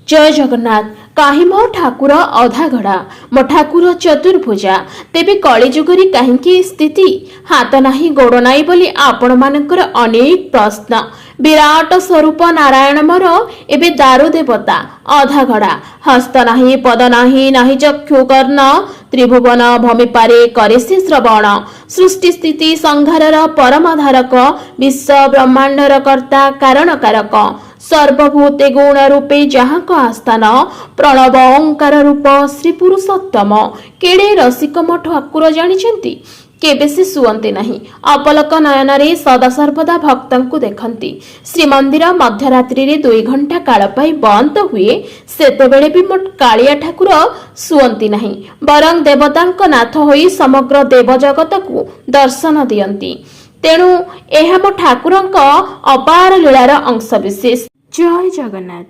जय जगन्नाथ। काहे मो ठाकुर अधा घड़ा मो ठाकुर चतुर्भुजा तेबे कलिजुगरी कहीं स्थिति हाथ नाही गोड़ नाही बोली आपण मानकर अनेक प्रश्न। विराट स्वरूप नारायण मोर एबे दारु देवता अधा घड़ा हस्त नाही पद नाही नाही चक्षु कर्ण त्रिभुवन भूमि पारे करे से श्रवण सृष्टि स्थिति संहारर परमाधारक विश्व ब्रह्मांडर कर्ता कारणकारक सर्वभूते गुण रूपे जहाँ को आस्थान प्रणव ओंकार रूप श्री पुरुषोत्तम केड़े रसिक मो ठाकुर जानिछंती केबे से सुअंते नहीं अपलक नयन रे सदा सर्वदा भक्तंकु देखंती। श्रीमंदिर मध्यरात्रि रे 2 घंटा काल पाई बंद हुए सेतेबेले भी मो कालिया ठाकुर सुअंती नहीं बरं देवतांक नाथ होई समग्र देव जगत को दर्शन दियंती। तेणु एहा मो ठाकुरंक अपार लीलार अंश विशेष। जय जगन्नाथ।